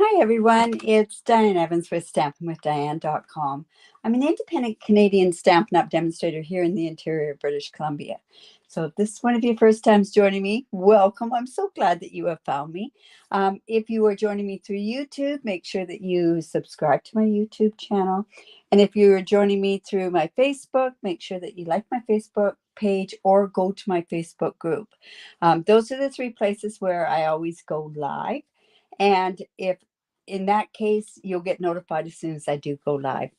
Hi everyone, it's Diane Evans with stampinwithdiane.com. I'm an independent Canadian Stampin' Up demonstrator here in the interior of British Columbia. So if this is one of your first times joining me, welcome. I'm so glad that you have found me. If you are joining me through YouTube, make sure that you subscribe to my YouTube channel. And if you are joining me through my Facebook, make sure that you like my Facebook page or go to my Facebook group. Those are the three places where I always go live. And if in that case, you'll get notified as soon as I do go live.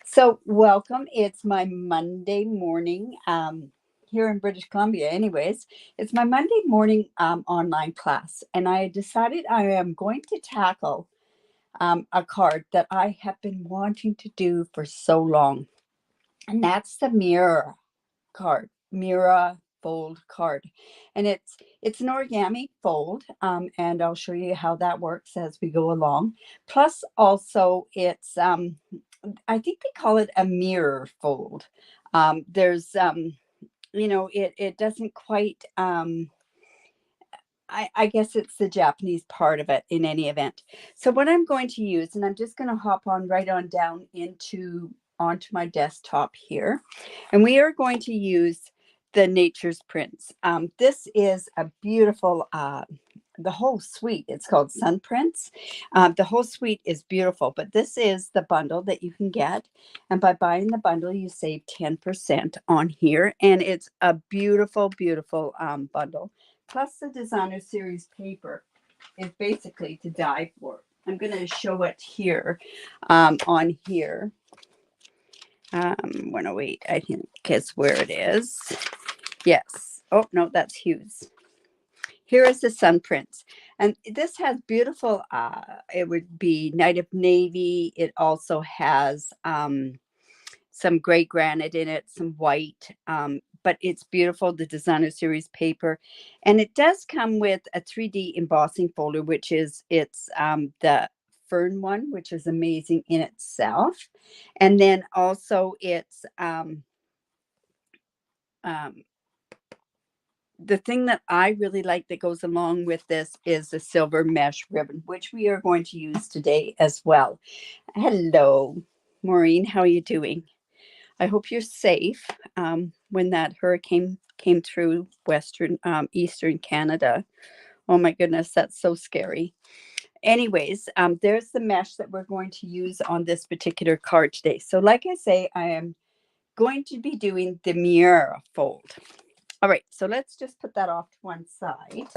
So welcome. It's my Monday morning here in British Columbia. Anyways, it's my Monday morning online class. And I decided I am going to tackle a card that I have been wanting to do for so long. And that's the Miura card, Miura Fold card. And it's an origami fold, and I'll show you how that works as we go along. Plus also it's I think they call it a mirror fold. There's it doesn't quite I guess it's the Japanese part of it in any event. So what I'm going to use, and I'm just going to hop on right on down onto my desktop here, and we are going to use the Nature's Prints. This is a beautiful, the whole suite, it's called Sunprints. The whole suite is beautiful, but this is the bundle that you can get. And by buying the bundle, you save 10% on here. And it's a beautiful, beautiful bundle. Plus the designer series paper is basically to die for. I'm going to show it here on here. 108, I think is where it is. Yes. Oh, no, that's Hughes. Here is the Sunprints. And this has beautiful, it would be Night of Navy. It also has some gray granite in it, some white, but it's beautiful, the designer series paper. And it does come with a 3D embossing folder, which is, it's the fern one, which is amazing in itself. And then also it's the thing that I really like that goes along with this is the silver mesh ribbon, which we are going to use today as well. Hello, Maureen, how are you doing? I hope you're safe when that hurricane came through eastern Canada. Oh my goodness, that's so scary. Anyways, there's the mesh that we're going to use on this particular card today. So like I say, I am going to be doing the Miura fold. All right, so let's just put that off to one side.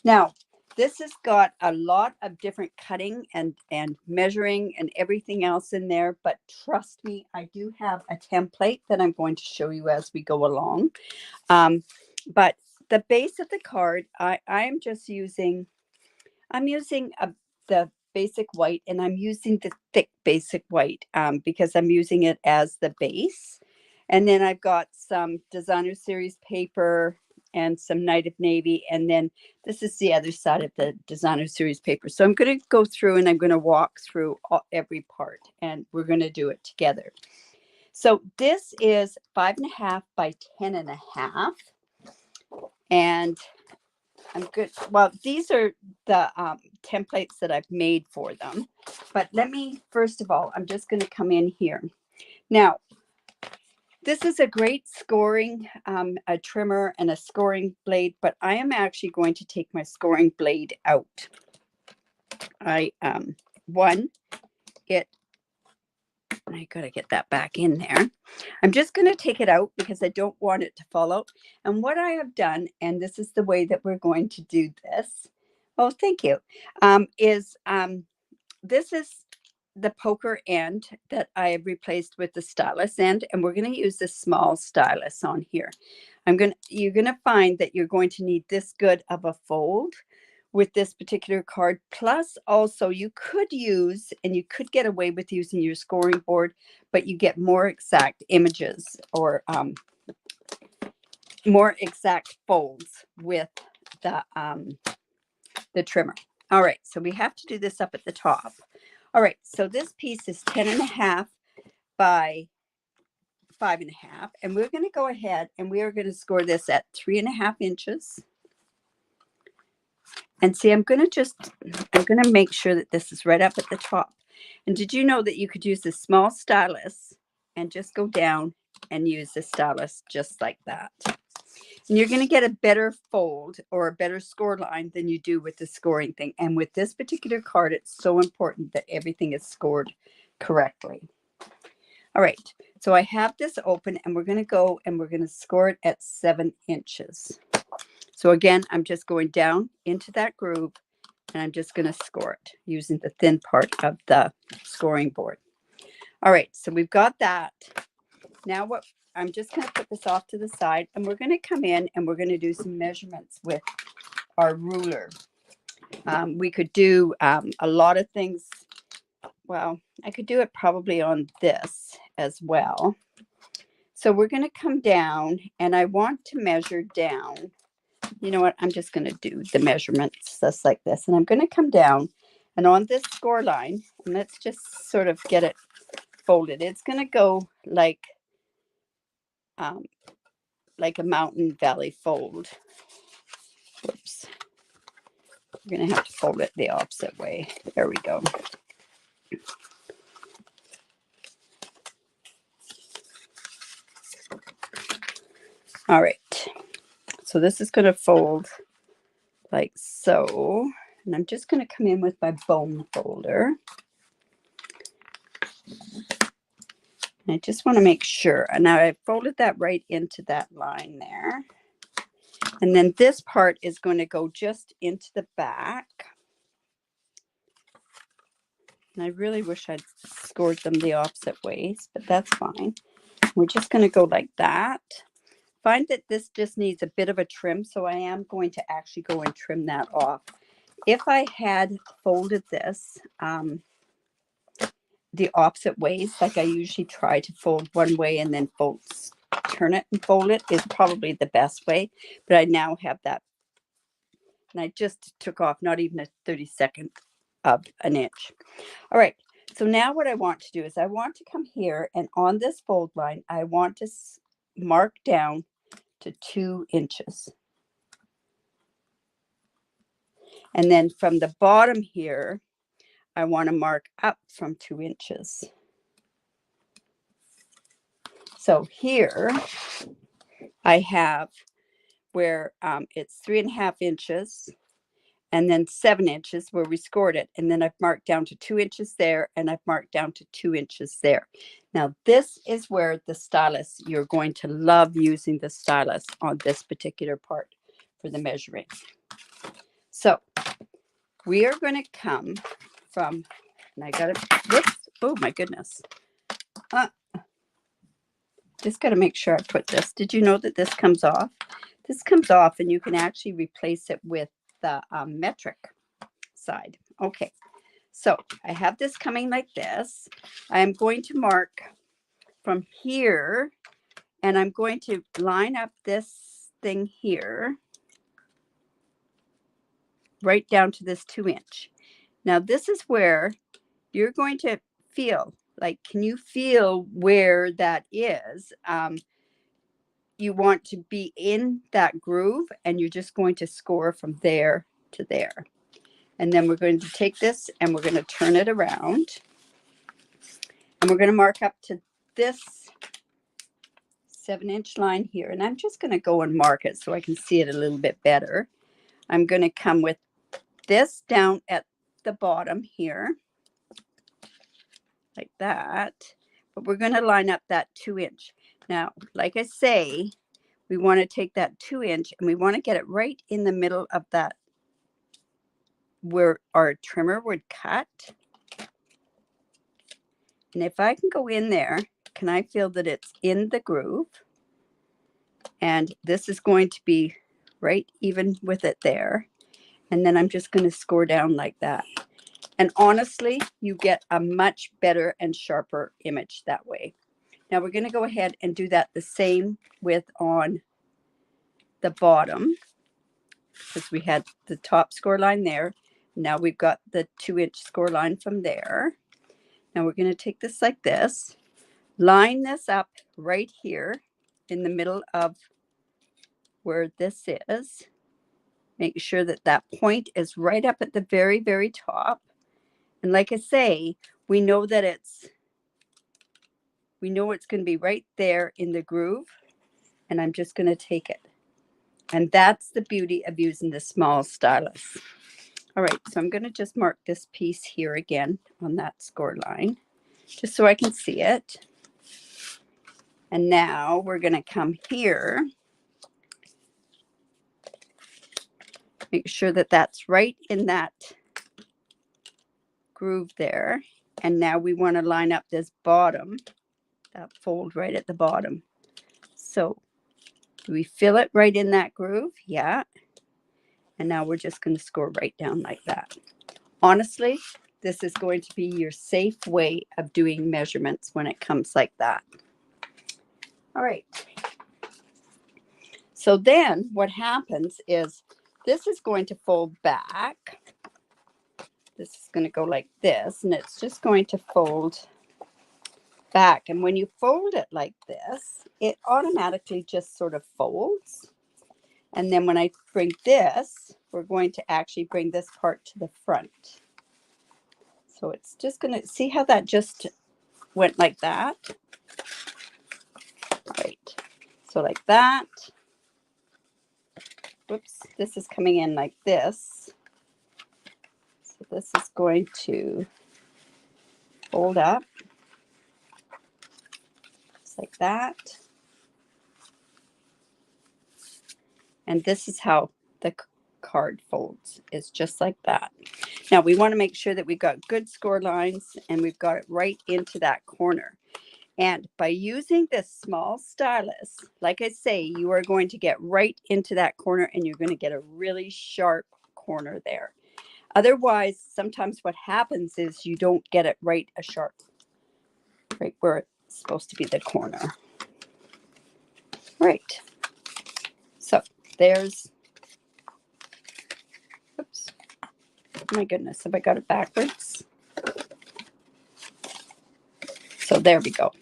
Now, this has got a lot of different cutting and measuring and everything else in there, but trust me, I do have a template that I'm going to show you as we go along. But the base of the card, I'm using the basic white, and I'm using the thick basic white because I'm using it as the base. And then I've got some designer series paper and some Night of Navy. And then this is the other side of the designer series paper. So I'm going to go through and I'm going to walk through every part and we're going to do it together. So this is 5.5 by 10.5. And I'm good. Well, these are the templates that I've made for them. But let me, first of all, I'm just going to come in here. Now, this is a great scoring, a trimmer and a scoring blade, but I am actually going to take my scoring blade out. I got to get that back in there. I'm just going to take it out because I don't want it to fall out. And what I have done, and this is the way that we're going to do this. Oh, thank you. This is the poker end that I have replaced with the stylus end, and we're going to use this small stylus on here. You're going to find that you're going to need this good of a fold with this particular card. Plus also you could use, and you could get away with using your scoring board, but you get more exact images or more exact folds with the trimmer. All right, so we have to do this up at the top. All right, so this piece is 10.5 by 5.5, and we're going to go ahead and we are going to score this at 3.5 inches. And see, I'm going to make sure that this is right up at the top. And did you know that you could use this small stylus and just go down and use the stylus just like that? And you're going to get a better fold or a better score line than you do with the scoring thing. And with this particular card, it's so important that everything is scored correctly. All right, so I have this open and we're going to go and we're going to score it at 7 inches. So again, I'm just going down into that groove and I'm just going to score it using the thin part of the scoring board. All right, so we've got that. Now what I'm just going to put this off to the side and we're going to come in and we're going to do some measurements with our ruler. We could do a lot of things. Well, I could do it probably on this as well. So we're going to come down and I want to measure down. You know what? I'm just going to do the measurements just like this. And I'm going to come down and on this score line, and let's just sort of get it folded. It's going to go like a mountain valley fold. Whoops. We're going to have to fold it the opposite way. There we go. All right. So this is going to fold like so. And I'm just going to come in with my bone folder. And I just want to make sure. And now I folded that right into that line there. And then this part is going to go just into the back. And I really wish I'd scored them the opposite ways, but that's fine. We're just going to go like that. Find that this just needs a bit of a trim, so I am going to actually go and trim that off. If I had folded this the opposite ways, like I usually try to fold one way and then turn it and fold it, is probably the best way. But I now have that. And I just took off not even a 32nd of an inch. All right. So now what I want to do is I want to come here and on this fold line, I want to mark down to 2 inches. And then from the bottom here, I want to mark up from 2 inches. So here I have where it's 3.5 inches and then 7 inches where we scored it. And then I've marked down to 2 inches there and I've marked down to 2 inches there. Now this is where the stylus, you're going to love using the stylus on this particular part for the measuring. So we are going to come from, and I got to, whoops, oh my goodness. Just got to make sure I put this. Did you know that this comes off? This comes off and you can actually replace it with the metric side. Okay, so I have this coming like this. I'm going to mark from here and I'm going to line up this thing here right down to this 2 inch. Now this is where you're going to feel like, can you feel where that is? You want to be in that groove and you're just going to score from there to there. And then we're going to take this and we're going to turn it around and we're going to mark up to this 7-inch line here. And I'm just going to go and mark it so I can see it a little bit better. I'm going to come with this down at the bottom here like that, but we're going to line up that 2 inch. Now, like I say, we want to take that 2 inch and we want to get it right in the middle of that where our trimmer would cut. And if I can go in there, can I feel that it's in the groove? And this is going to be right even with it there. And then I'm just going to score down like that. And honestly, you get a much better and sharper image that way. Now we're going to go ahead and do that the same with on the bottom, because we had the top score line there. Now we've got the 2 inch score line from there. Now we're going to take this like this, line this up right here in the middle of where this is. Make sure that that point is right up at the very, very top. And like I say, we know it's going to be right there in the groove. And I'm just going to take it. And that's the beauty of using the small stylus. All right, so I'm going to just mark this piece here again on that score line, just so I can see it. And now we're going to come here. Make sure that that's right in that groove there. And now we want to line up this bottom, that fold right at the bottom. So do we fill it right in that groove? Yeah. And now we're just going to score right down like that. Honestly, this is going to be your safe way of doing measurements when it comes like that. All right. So then what happens is this is going to fold back. This is going to go like this, and it's just going to fold back. And when you fold it like this, it automatically just sort of folds. And then when I bring this, we're going to actually bring this part to the front. So it's just going to, see how that just went like that? All right. So like that. Whoops, this is coming in like this. So this is going to fold up. Just like that. And this is how the card folds, is just like that. Now we want to make sure that we've got good score lines and we've got it right into that corner. And by using this small stylus, like I say, you are going to get right into that corner and you're going to get a really sharp corner there. Otherwise, sometimes what happens is you don't get it right right where it's supposed to be the corner. Right. So there's, oops, my goodness, have I got it backwards? So there we go.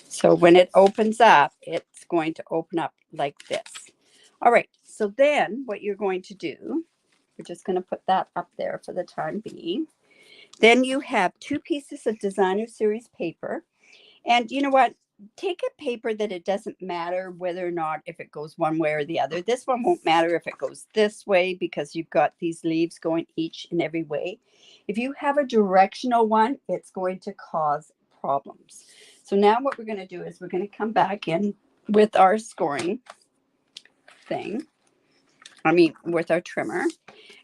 So when it opens up, it's going to open up like this. All right, so then what you're going to do, we're just going to put that up there for the time being. Then you have 2 pieces of designer series paper. And you know what? Take a paper that it doesn't matter whether or not if it goes one way or the other. This one won't matter if it goes this way because you've got these leaves going each and every way. If you have a directional one, it's going to cause problems. So now what we're going to do is we're going to come back in with our scoring thing. With our trimmer.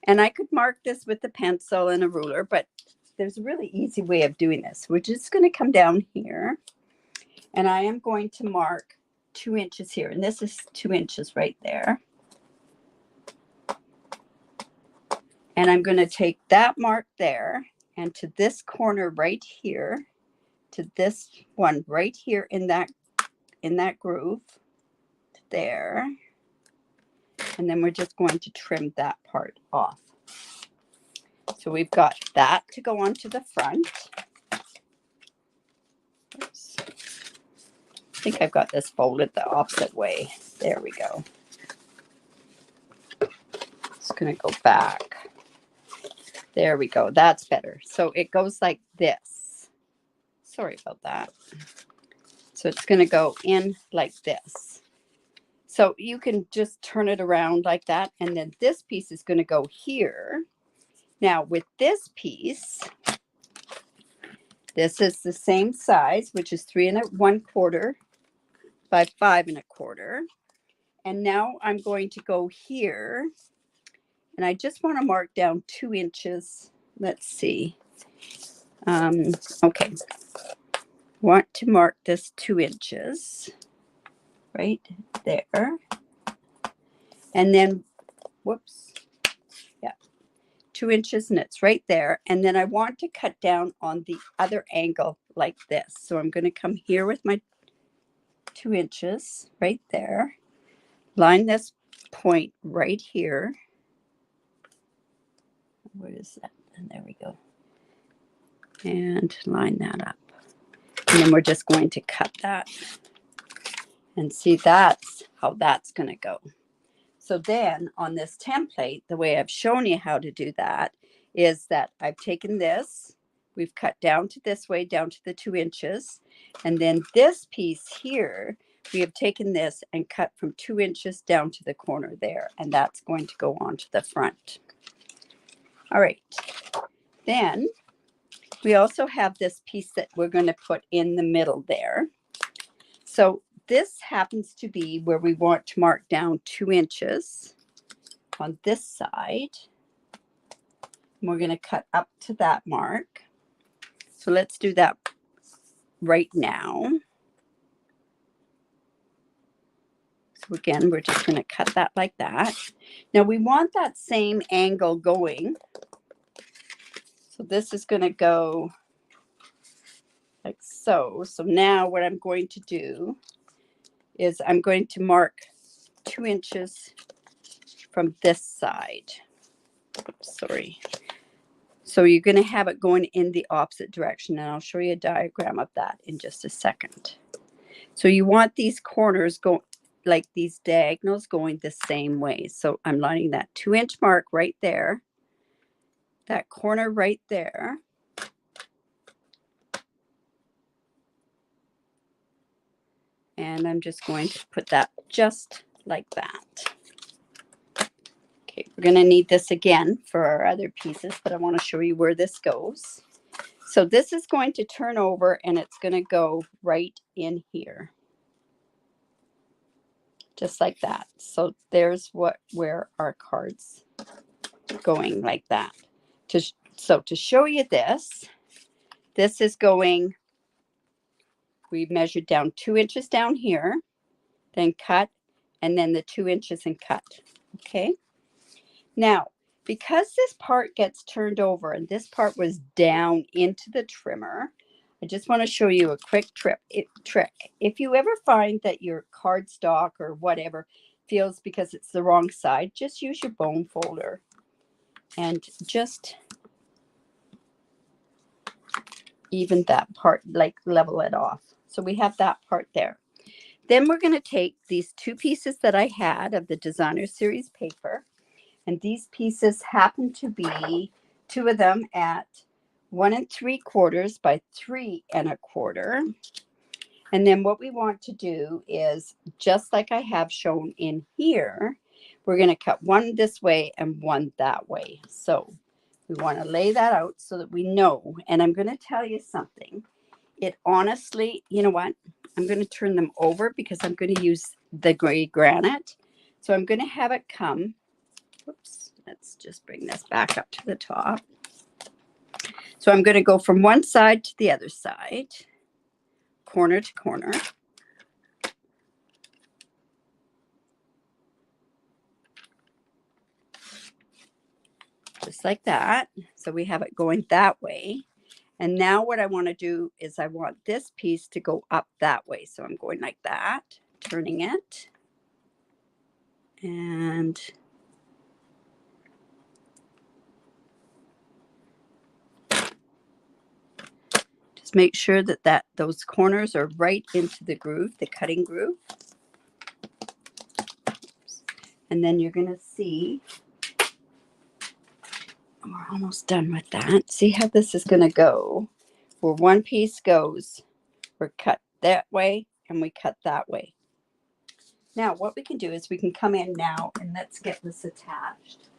And I could mark this with the pencil and a ruler, but there's a really easy way of doing this. We're just going to come down here. And I am going to mark 2 inches here. And this is 2 inches right there. And I'm going to take that mark there and to this corner right here, to this one right here in that groove, there. And then we're just going to trim that part off. So we've got that to go onto the front. Oops. I think I've got this folded the opposite way. There we go. It's going to go back. There we go. That's better. So it goes like this. Sorry about that. So it's going to go in like this. So you can just turn it around like that. And then this piece is going to go here. Now with this piece, this is the same size, which is 3 1/4 by 5 1/4. And now I'm going to go here. And I just want to mark down 2 inches. Let's see. Okay. Want to mark this 2 inches right there. And then, whoops. Yeah. 2 inches and it's right there. And then I want to cut down on the other angle like this. So I'm going to come here with my 2 inches right there. Line this point right here. What is that? And there we go. And line that up. And then we're just going to cut that. And see, that's how that's going to go. So then on this template, the way I've shown you how to do that is that I've taken this, we've cut down to this way, down to the 2 inches. And then this piece here, we have taken this and cut from 2 inches down to the corner there. And that's going to go onto the front. All right. Then we also have this piece that we're going to put in the middle there. So this happens to be where we want to mark down 2 inches on this side. And we're going to cut up to that mark. So let's do that right now. So again, we're just going to cut that like that. Now we want that same angle going. So this is going to go like so. So now what I'm going to do is I'm going to mark 2 inches from this side. Oops, sorry. So you're going to have it going in the opposite direction, and I'll show you a diagram of that in just a second. So you want these corners go like these diagonals going the same way. So I'm lining that 2 inch mark right there, that corner right there. And I'm just going to put that just like that. Okay, we're going to need this again for our other pieces, but I want to show you where this goes. So this is going to turn over and it's going to go right in here. Just like that. So there's where our card's going like that. So to show you this is going, we measured down 2 inches down here, then cut, and then the 2 inches and cut. Okay. Now, because this part gets turned over and this part was down into the trimmer, I just want to show you a quick trick. If you ever find that your cardstock or whatever feels because it's the wrong side, just use your bone folder and just even that part, like level it off. So we have that part there. Then we're going to take these 2 pieces that I had of the designer series paper. And these pieces happen to be 2 of them at 1 3/4 by 3 1/4. And then what we want to do is, just like I have shown in here, we're going to cut one this way and one that way. So we want to lay that out so that we know. And I'm going to tell you something. It honestly, you know what? I'm going to turn them over because I'm going to use the gray granite. So I'm going to have it come. Oops, let's just bring this back up to the top. So I'm going to go from one side to the other side, corner to corner. Just like that. So we have it going that way. And now what I want to do is I want this piece to go up that way. So I'm going like that, turning it. And just make sure that those corners are right into the groove, the cutting groove. And then you're going to see, we're almost done with that. See how this is going to go. Where one piece goes, we're cut that way and we cut that way. Now what we can do is we can come in now and let's get this attached.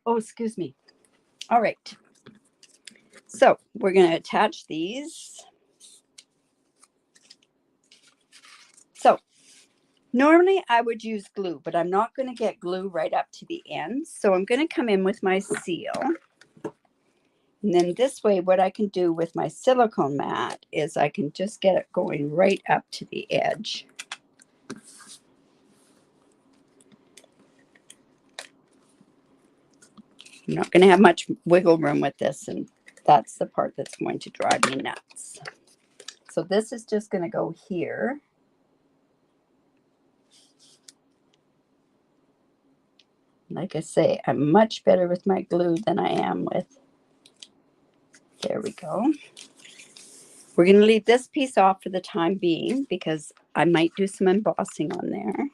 Oh, excuse me. All right. So we're going to attach these. So normally I would use glue, but I'm not going to get glue right up to the end. So I'm going to come in with my seal. And then this way, what I can do with my silicone mat is I can just get it going right up to the edge. I'm not going to have much wiggle room with this, and that's the part that's going to drive me nuts. So this is just going to go here. Like I say, I'm much better with my glue than I am with, there we go. We're going to leave this piece off for the time being because I might do some embossing on there.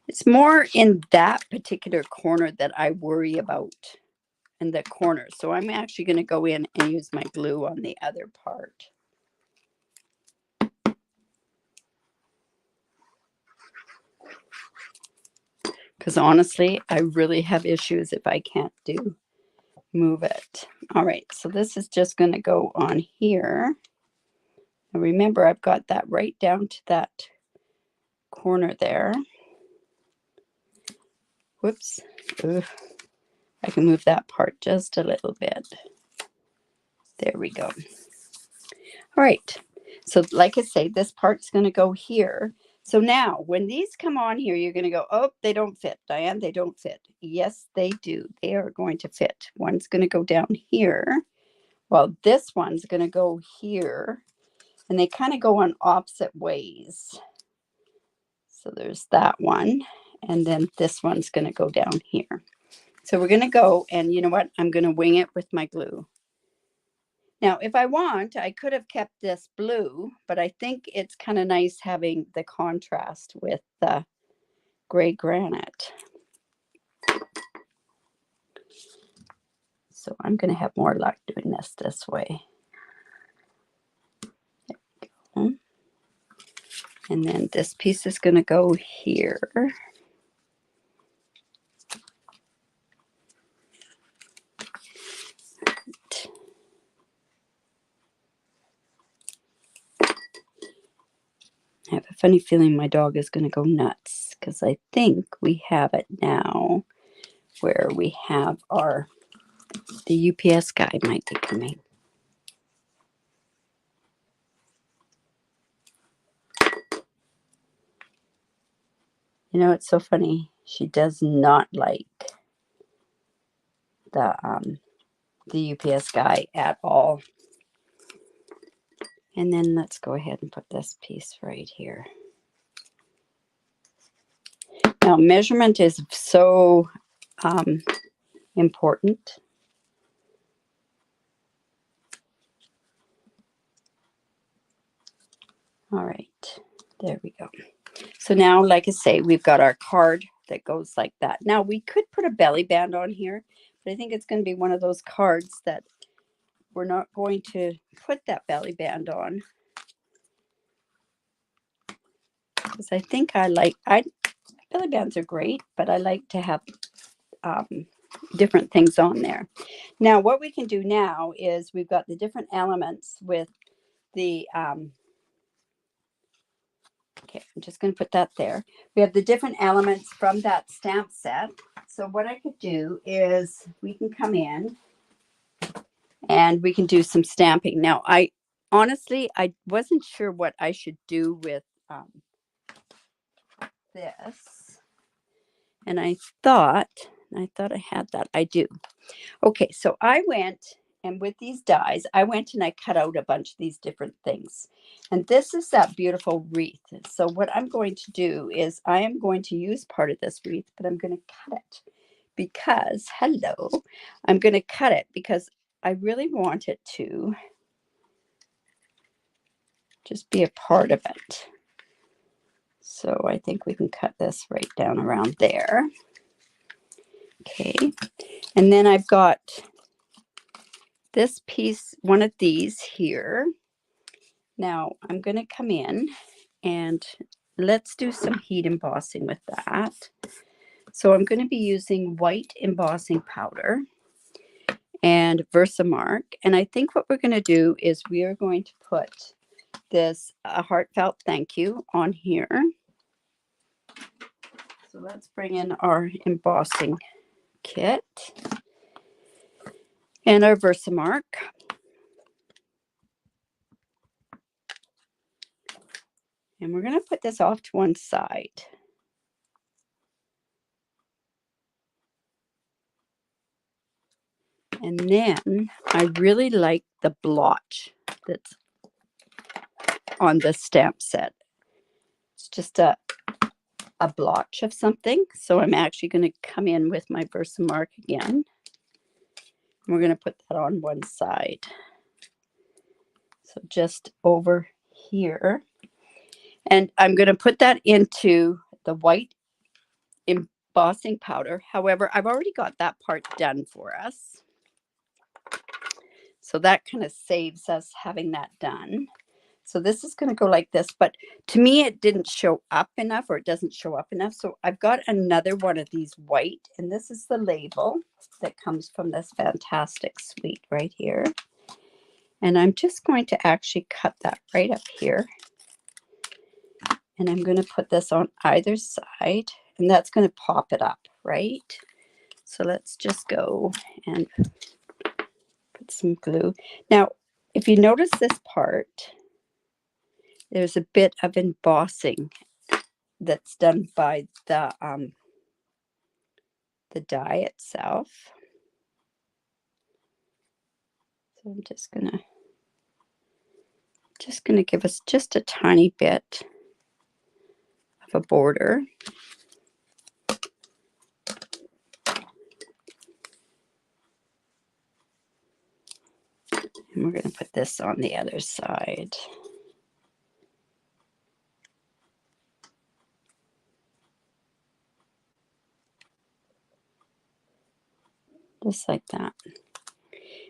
It's more in that particular corner that I worry about, in the corner. So I'm actually going to go in and use my glue on the other part. Because honestly, I really have issues if I can't move it. All right, so this is just going to go on here. And remember, I've got that right down to that corner there. Whoops. Ugh. I can move that part just a little bit. There we go. All right. So like I say, this part's going to go here. So now when these come on here, you're going to go, oh, they don't fit, Diane. They don't fit. Yes, they do. They are going to fit. One's going to go down here. Well, this one's going to go here. And they kind of go on opposite ways. So there's that one. And then this one's going to go down here. So we're going to go, and you know what? I'm going to wing it with my glue. Now, if I want, I could have kept this blue, but I think it's kind of nice having the contrast with the gray granite. So I'm going to have more luck doing this way. There we go. And then this piece is going to go here. I have a funny feeling my dog is going to go nuts because I think we have it now where we have the UPS guy might be coming. You know, it's so funny. She does not like the UPS guy at all. And then let's go ahead and put this piece right here. Now, measurement is so important. All right, there we go. So now, like I say, we've got our card that goes like that. Now, we could put a belly band on here, but I think it's going to be one of those cards that we're not going to put that belly band on. Because I think belly bands are great, but I like to have different things on there. Now, what we can do now is we've got the different elements with the, okay, I'm just going to put that there. We have the different elements from that stamp set. So what I could do is we can come in and we can do some stamping. Now, honestly, I wasn't sure what I should do with this. And I thought I had that. I do. Okay, so I went, and with these dies, I went and I cut out a bunch of these different things. And this is that beautiful wreath. So what I'm going to do is I am going to use part of this wreath, but I'm going to cut it because, hello, I'm going to cut it because I really want it to just be a part of it. So I think we can cut this right down around there. Okay, and then I've got this piece, one of these here. Now I'm going to come in and let's do some heat embossing with that. So I'm going to be using white embossing powder and Versamark. And I think what we're going to do is we are going to put this a heartfelt thank you on here. So let's bring in our embossing kit and our Versamark. And we're going to put this off to one side. And then I really like the blotch that's on the stamp set. It's just a blotch of something. So I'm actually going to come in with my Versamark again. We're going to put that on one side. So just over here. And I'm going to put that into the white embossing powder. However, I've already got that part done for us. So that kind of saves us having that done. So this is going to go like this, but to me it didn't show up enough, or it doesn't show up enough. So I've got another one of these white, and this is the label that comes from this fantastic suite right here. And I'm just going to actually cut that right up here. And I'm going to put this on either side, and that's going to pop it up, right? So let's just go and put some glue. Now, if you notice this part, there's a bit of embossing that's done by the die itself. So I'm just gonna give us just a tiny bit of a border. And we're gonna put this on the other side. Just like that.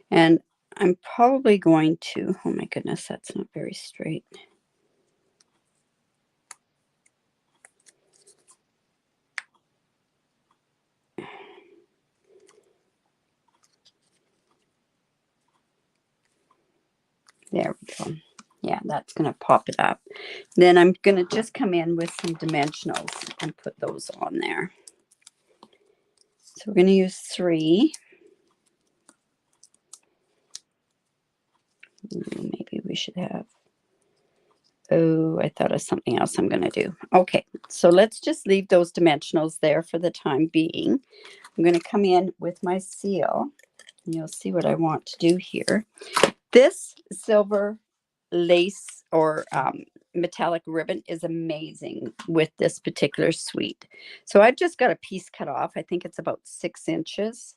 And I'm probably going to, oh my goodness, that's not very straight. There we go. Yeah, that's going to pop it up. Then I'm going to just come in with some dimensionals and put those on there. So we're going to use 3. Maybe we should have, oh, I thought of something else I'm going to do. Okay, so let's just leave those dimensionals there for the time being. I'm going to come in with my seal, and you'll see what I want to do here. This silver lace or metallic ribbon is amazing with this particular suite. So I've just got a piece cut off. I think it's about 6 inches.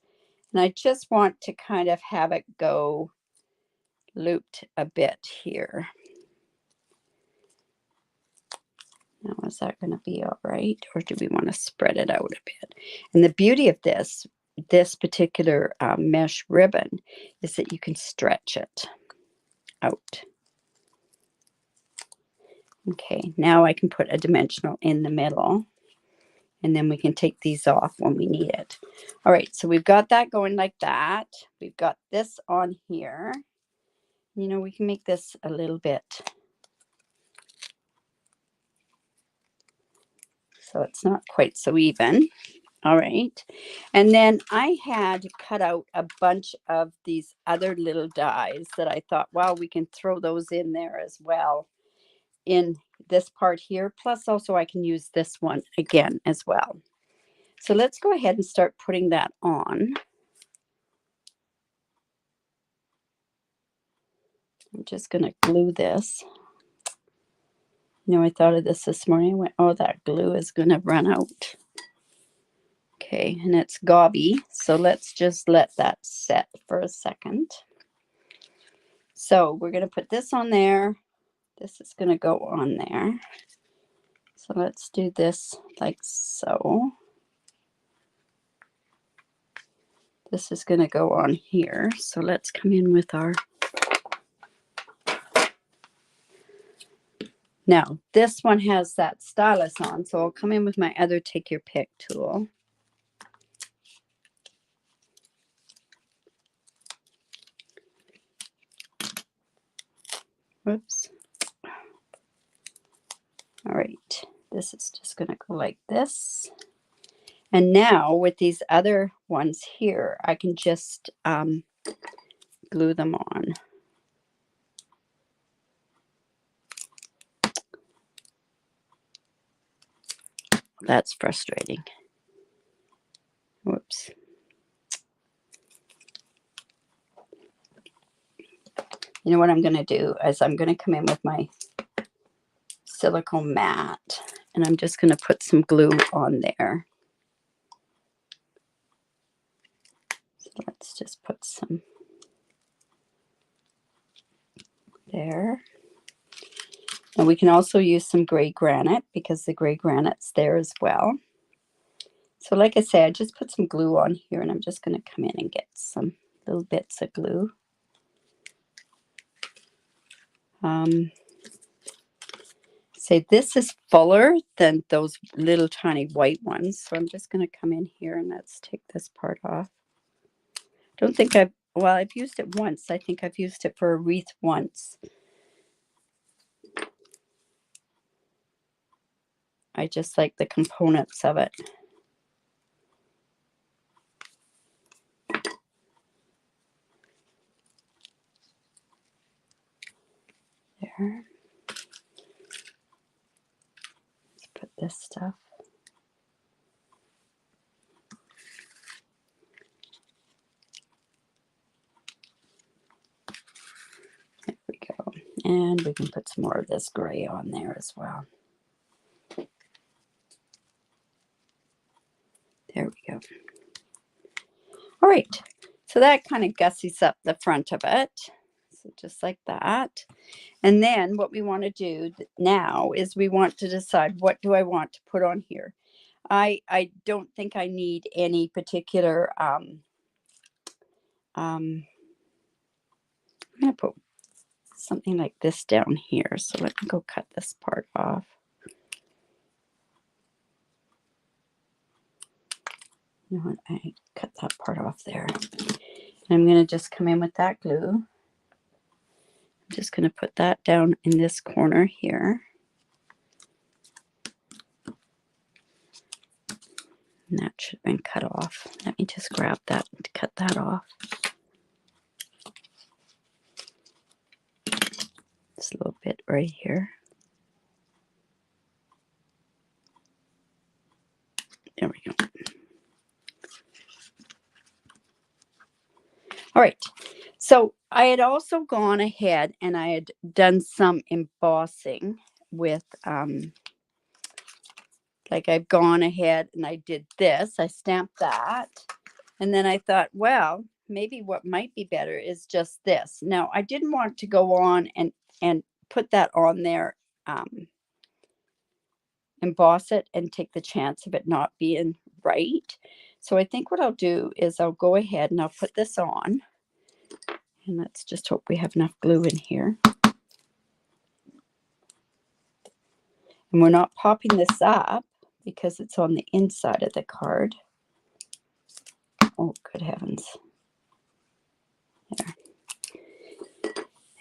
And I just want to kind of have it go looped a bit here. Now, is that going to be all right? Or do we want to spread it out a bit? And the beauty of this particular mesh ribbon is that you can stretch it out. Okay, now I can put a dimensional in the middle, and then we can take these off when we need it. All right, so we've got that going like that. We've got this on here. You know, we can make this a little bit, so it's not quite so even. All right, and then I had cut out a bunch of these other little dies that I thought, wow, we can throw those in there as well in this part here. Plus also I can use this one again as well. So let's go ahead and start putting that on. I'm just going to glue this. You know, I thought of this morning. I went, oh, that glue is going to run out. Okay, and it's gobby. So let's just let that set for a second. So we're going to put this on there. This is going to go on there. So let's do this like so. This is going to go on here. So let's come in with our... Now, this one has that stylus on, so I'll come in with my other take your pick tool. Whoops. All right, this is just going to go like this. And now with these other ones here, I can just glue them on. That's frustrating. Whoops. You know what I'm going to do is I'm going to come in with my silicone mat, and I'm just going to put some glue on there. So let's Let's just put some there. And we can also use some gray granite because the gray granite's there as well. So like I said, I just put some glue on here, and I'm just going to come in and get some little bits of glue. Say this is fuller than those little tiny white ones. So I'm just going to come in here and let's take this part off. Don't think well, I've used it once. I think I've used it for a wreath once. I just like the components of it. There. Let's put this stuff. There we go. And we can put some more of this gray on there as well. There we go. All right. So that kind of gussies up the front of it. So just like that. And then what we want to do now is we want to decide what do I want to put on here. I don't think I need any particular I'm going to put something like this down here. So let me go cut this part off. You know what? I cut that part off there. And I'm going to just come in with that glue. I'm just going to put that down in this corner here. And that should have been cut off. Let me just grab that and cut that off. This little bit right here. There we go. All right. So I had also gone ahead and I had done some embossing with, like I've gone ahead and I did this. I stamped that. And then I thought, well, maybe what might be better is just this. Now, I didn't want to go on and put that on there, emboss it and take the chance of it not being right. So I think what I'll do is I'll go ahead and I'll put this on. And let's just hope we have enough glue in here. And we're not popping this up because it's on the inside of the card. Oh, good heavens. There.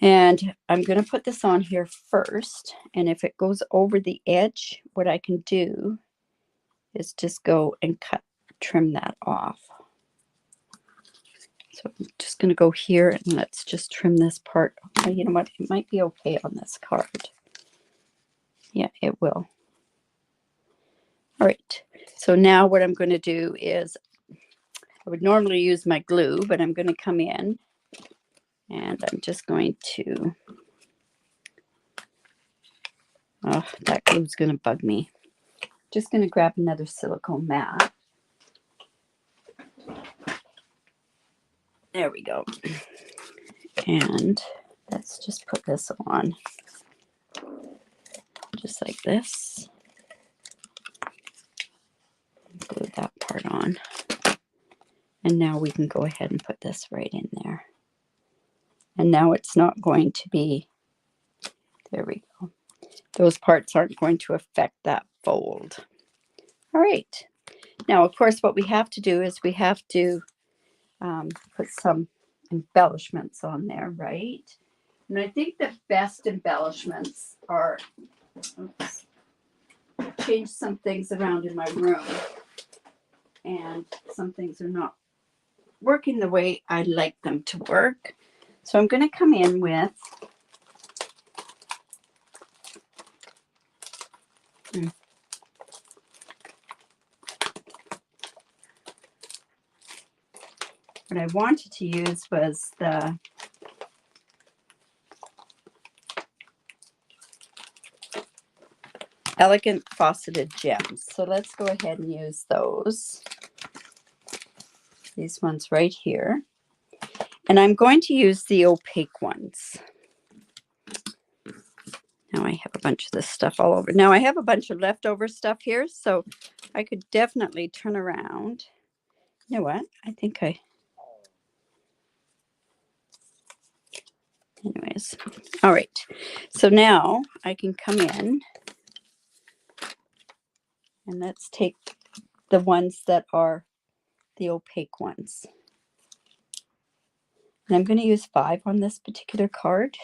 And I'm going to put this on here first. And if it goes over the edge, what I can do is just go and trim that off. So I'm just going to go here and let's just trim this part. Okay, you know what? It might be okay on this card. Yeah, it will. All right. So now what I'm going to do is I would normally use my glue, but I'm going to come in and I'm just going to, oh, that glue's going to bug me. Just going to grab another silicone mat. There we go. And let's just put this on just like this. Glue that part on. And now we can go ahead and put this right in there. And now it's not going to be, there we go. Those parts aren't going to affect that fold. All right. Now, of course, what we have to do is we have to put some embellishments on there, right? And I think the best embellishments are, oops, change some things around in my room. And some things are not working the way I like them to work. So I'm going to come in with what I wanted to use was the Elegant Faceted Gems. So let's go ahead and use those. These ones right here. And I'm going to use the opaque ones. Now I have a bunch of this stuff all over. Now I have a bunch of leftover stuff here, so I could definitely turn around. You know what? I think anyways. All right. So now I can come in and let's take the ones that are the opaque ones. And I'm going to use 5 on this particular card.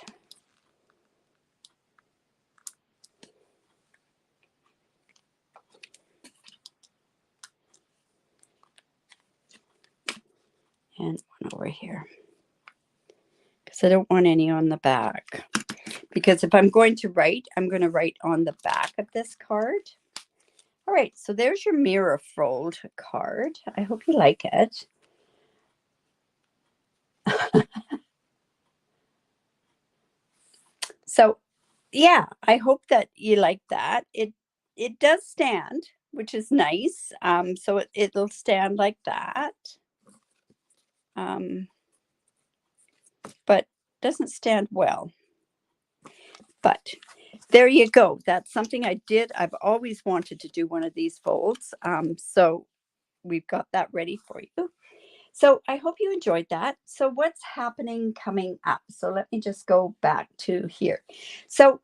And one over here. Because I don't want any on the back. Because if I'm going to write, I'm going to write on the back of this card. All right, so there's your Miura Fold card. I hope you like it. So, yeah, I hope that you like that. It does stand, which is nice. So it'll stand like that. But doesn't stand well. But there you go. That's something I did. I've always wanted to do one of these folds. So we've got that ready for you. So I hope you enjoyed that. So what's happening coming up? So let me just go back to here. So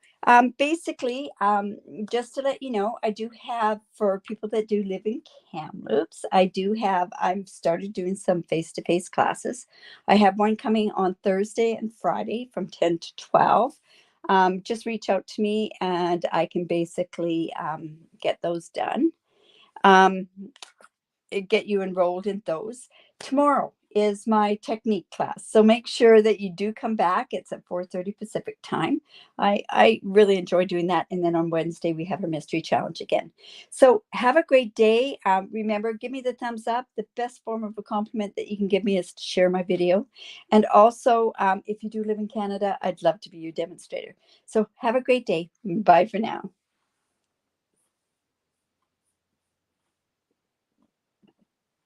basically, just to let you know, I do have, for people that do live in Kamloops, I've started doing some face-to-face classes. I have one coming on Thursday and Friday from 10 to 12. Just reach out to me and I can basically get those done. Get you enrolled in those. Tomorrow is my technique class, so make sure that you do come back. It's at 4:30 Pacific time. I really enjoy doing that. And then on Wednesday we have our mystery challenge again. So have a great day. Remember, give me the thumbs up. The best form of a compliment that you can give me is to share my video. And also, if you do live in Canada, I'd love to be your demonstrator. So have a great day. Bye for now.